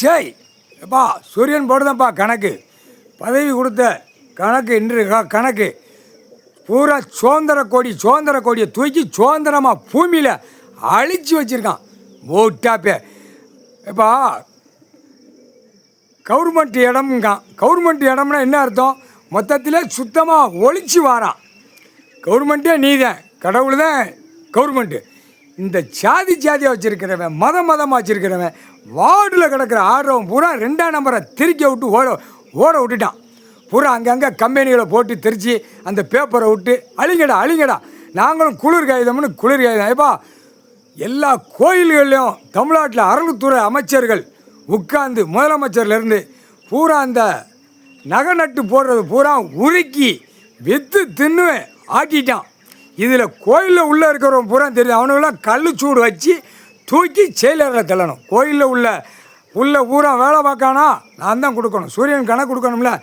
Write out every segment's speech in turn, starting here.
சரி எப்பா சூரியன் போடுதான்ப்பா கணக்கு. பதவி கொடுத்த கணக்கு இன்று கணக்கு பூரா சுதந்திர கொடியை தூக்கி சுதந்திரமாக பூமியில் அழிச்சு வச்சுருக்கான். ஓட்டாப்பே எப்பா கவர்மெண்ட் இடம்ங்கான். கவர்மெண்ட் இடம்னா என்ன அர்த்தம்? மொத்தத்தில் சுத்தமாக ஒழிச்சு வாரான். கவர்மெண்ட்டே நீதான், கடவுள் தான் கவர்மெண்ட்டு. இந்த ஜாதியாக வச்சுருக்கிறவன், மதமாக வச்சுருக்கிறவன், வார்டில் கிடக்கிற ஆடுறவன் பூரா 2ஆம் நம்பரை திருக்க விட்டு ஓட விட்டுட்டான். பூரா அங்கங்கே கம்பெனிகளை போட்டு தெரித்து அந்த பேப்பரை விட்டு அழிங்கடா நாங்களும் குளிர் காகிதம் ஏப்பா எல்லா கோயில்கள்லையும் தமிழ்நாட்டில் அறநிலைத்துறை அமைச்சர்கள் உட்கார்ந்து முதலமைச்சர்லேருந்து பூரா அந்த நகை நட்டு போடுறது பூரா உருக்கி விற்று தின்னு ஆட்டிட்டான். இதில் கோயிலில் உள்ளே இருக்கிறவன் பூரா தெரியும். அவனுங்களாம் கல்லுச்சூடு வச்சு தூக்கி செயலரில் தள்ளணும். கோயிலில் உள்ள பூரா வேலை பார்க்கானா நான் தான் கொடுக்கணும். சூரியன் கணக்கு கொடுக்கணும்ல.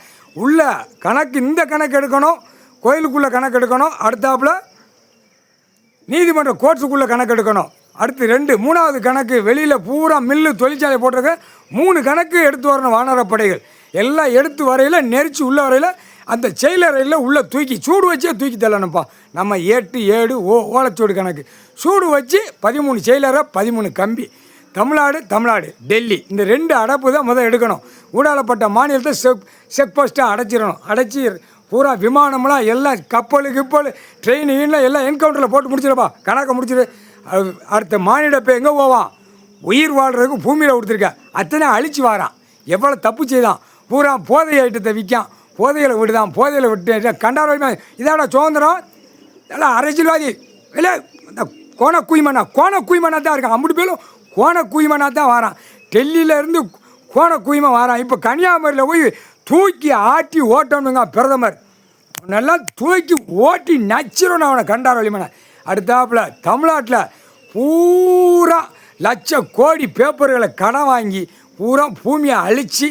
உள்ள கணக்கு இந்த கணக்கு எடுக்கணும், கோயிலுக்குள்ளே கணக்கு எடுக்கணும். அடுத்தாப்புல நீதிமன்ற கோர்ட்ஸுக்குள்ளே கணக்கு எடுக்கணும். அடுத்து 3வது கணக்கு வெளியில் பூரா மில்லு தொழிற்சாலை போட்டிருக்க 3 கணக்கு எடுத்து வரணும். வானரப்படைகள் எல்லாம் எடுத்து வரையில் நெரிச்சு உள்ள வரையில் அந்த செயலறையில் உள்ளே தூக்கி சூடு வச்சே தூக்கி தள்ளணும்ப்பா. நம்ம 8 7 ஓலைச்சூடு கணக்கு சூடு வச்சு 13 செயலரை 13 கம்பி. தமிழ்நாடு டெல்லி இந்த 2 அடப்பு தான் முதல் எடுக்கணும். ஊடாலப்பட்ட மாநிலத்தை செக் போஸ்ட்டாக அடைச்சிடணும். அடைச்சி பூரா விமானம்லாம் எல்லாம் கப்பல் ட்ரெயின் எல்லாம் என்கவுண்டரில் போட்டு முடிச்சிடப்பா. கணக்கை முடிச்சிடு. அடுத்த மாநில இப்போ எங்கே போவான்? உயிர் வாழ்கிறதுக்கு பூமியில் கொடுத்துருக்க அத்தனை அழிச்சு வாரான். எவ்வளோ தப்பு செய்தான். பூரா போதை ஐட்டத்தை விற்கான். போதையில் விட்டு கண்டாரோமா இதாடா சுதந்திரம். எல்லாம் அரசியல்வாதி இல்லை இந்த கோண குய்மனா தான் இருக்கான். அப்படி பேரும் கோண குய்மனா தான் வாரான். டெல்லியிலேருந்து கோண குய்மன் வாரான். இப்போ கன்னியாகுமரியில் போய் தூக்கி ஆட்டி ஓட்டணுங்க பிரதமர். நல்லா தூக்கி ஓட்டி நச்சிடணும் அவனை கண்டாரோலிமனை. அடுத்தாப்புல தமிழ்நாட்டில் பூரா லட்ச கோடி பேப்பர்களை கடன் வாங்கி பூரா பூமியை அழித்து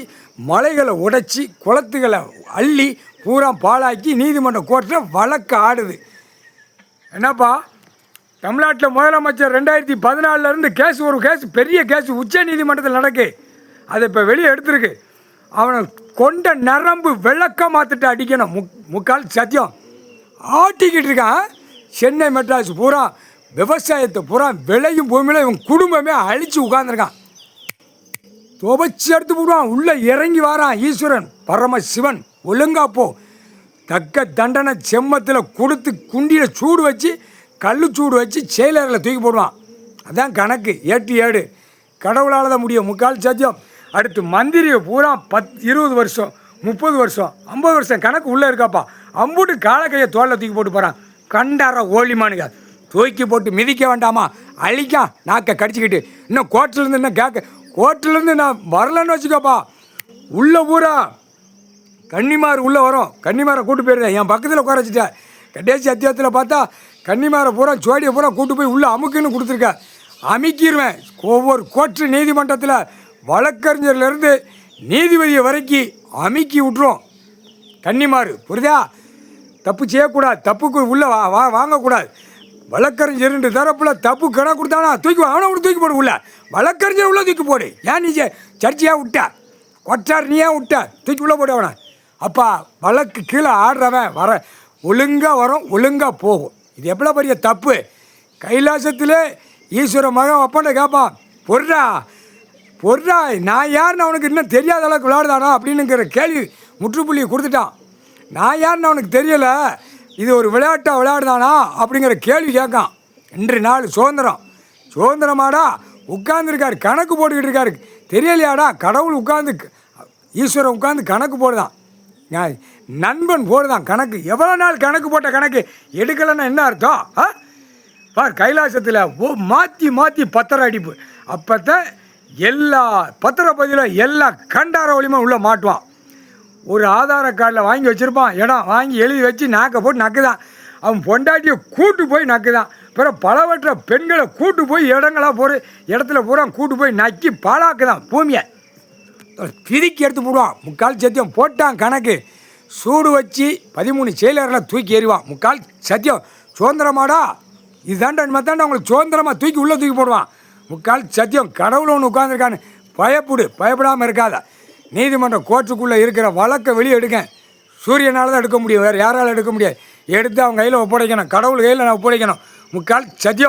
மலைகளை உடைச்சி குளத்துகளை அள்ளி பூரா பாழாக்கி நீதிமன்ற கோர்ட்டில் வழக்கு ஆடுது. என்னப்பா தமிழ்நாட்டில் முதலமைச்சர் 2014 ஒரு கேஸ் பெரிய கேஸ் உச்ச நீதிமன்றத்தில் நடக்கு. அதை இப்போ வெளியே எடுத்துருக்கு. அவனை கொண்ட நரம்பு விளக்க மாற்றிட்டு அடிக்கணும். முக்கால் சத்தியம் ஆட்டிக்கிட்டு இருக்கான். சென்னை மெட்ராஸ் பூரா விவசாயத்தை பூரா விளையும் பூமியில் இவன் குடும்பமே அழித்து உட்கார்ந்துருக்கான். துவச்சி எடுத்து போடுவான். உள்ளே இறங்கி வாரான் ஈஸ்வரன் பரமசிவன். ஒழுங்கா போ, தக்க தண்டனை செம்மத்தில் கொடுத்து குண்டியில் சூடு வச்சு கல்லுச்சூடு வச்சு செயலரில் தூக்கி போடுவான். அதான் கணக்கு 8 7 கடவுளால் தான் முடியும். முக்கால் சத்தியம். அடுத்து மந்திரியை பூரா 20 வருஷம் 30 வருஷம் 50 வருஷம் கணக்கு உள்ளே இருக்காப்பா. அம்புட்டு காலக்கையை தோளில் தூக்கி போட்டு போகிறான். கண்டார ஓலிமானுங்க தூக்கி போட்டு மிதிக்க வேண்டாமா? அழிக்கா நாக்கை கடிச்சிக்கிட்டு இன்னும் கோர்ட்டிலேருந்து இன்னும் கோர்ட்டிலேருந்து நான் வரலன்னு வச்சுக்கோப்பா. உள்ளே பூரா கன்னிமார் உள்ளே வரும். கன்னிமாரை கூட்டு போயிருந்தேன். என் பக்கத்தில் உட்கார வச்சுட்டேன். கடைசி அத்தியாயத்தில் பார்த்தா கன்னிமாரை பூரா ஜோடியை பூரா கூட்டு போய் உள்ளே அமுக்குன்னு கொடுத்துருக்கேன். அமுக்கிடுவேன். ஒவ்வொரு கோர்ட்டு நீதிமன்றத்தில் வழக்கறிஞர்லேருந்து நீதிபதியை வரைக்கும் அமுக்கி விட்டுரும் கன்னிமார். புரியுதா? தப்பு செய்யக்கூடாது. தப்புக்கு உள்ளே வாங்கக்கூடாது. வழக்கறிஞர் தரப்பில் தப்பு கணக்கு கொடுத்தானா தூக்கி அவனை கூட தூக்கி போடு. உள்ள வழக்கறிஞர் உள்ள தூக்கி போடு. ஏன் நீ சர்ச்சையாக விட்ட கொட்டார் நீ ஏன் விட்ட தூக்கி உள்ளே போடு அவனை. அப்பா வழக்கு கீழே ஆடுறவன் ஒழுங்காக வரும், ஒழுங்காக போகும். இது எவ்வளோ பெரிய தப்பு. கைலாசத்திலே ஈஸ்வர மகன் அப்பண்ட கேட்பான், பொருடா நான் யாருன்னு அவனுக்கு இன்னும் தெரியாத அளவுக்கு விளையாடுதானா அப்படின்னுங்கிற கேள்வி முற்றுப்புள்ளியை கொடுத்துட்டான். நான் யாருன்னு அவனுக்கு தெரியலை, இது ஒரு விளையாட்டாக விளையாடுதானா அப்படிங்கிற கேள்வி கேட்கான். இன்று நாள் சுதந்திரமாடா உட்கார்ந்துருக்காரு, கணக்கு போட்டுக்கிட்டு இருக்காரு. தெரியலையாடா கடவுள் உட்கார்ந்து ஈஸ்வரன் உட்கார்ந்து கணக்கு போடுதான். நண்பன் போடுதான் கணக்கு. எவ்வளோ நாள் கணக்கு போட்ட கணக்கு எடுக்கலைன்னா என்ன அர்த்தம்? பார் கைலாசத்தில் மாற்றி பத்திர அடிப்பு. அப்போத்தான் எல்லா பத்திரப்பதியில் எல்லா கண்டார வழியுமே உள்ளே மாட்டுவான். ஒரு ஆதார கார்டில் வாங்கி வச்சுருப்பான். இடம் வாங்கி எழுதி வச்சு நாக்கை போட்டு நக்குதான். அவன் பொண்டாட்டியை கூட்டு போய் நக்குதான். பிறகு பலவற்ற பெண்களை கூட்டு போய் இடத்துல பூரா கூட்டு போய் நக்கி பாழாக்குதான். பூமியை பிரிக்கி எடுத்து போடுவான். முக்கால் சத்தியம் போட்டான் கணக்கு. சூடு வச்சு 13 செயலரில் தூக்கி எறிவான். முக்கால் சத்தியம். சுதந்திரமாடா இதுதாண்டா மத்தாண்டா அவங்களுக்கு சுதந்திரமாக தூக்கி உள்ளே தூக்கி போடுவான். முக்கால் சத்தியம். கடவுள் ஒன்று உட்காந்துருக்கான்னு பயப்படாமல் இருக்காத. நீதிமன்றம் கோர்ட்டுக்குள்ளே இருக்கிற வழக்கை வெளியே எடுக்க சூரியனால் தான் எடுக்க முடியும், வேறு யாரால் எடுக்க முடியாது. எடுத்து அவங்க கையில் ஒப்படைக்கணும், கடவுள் கையில் நான் ஒப்படைக்கணும். முக்கால் சத்தியம்.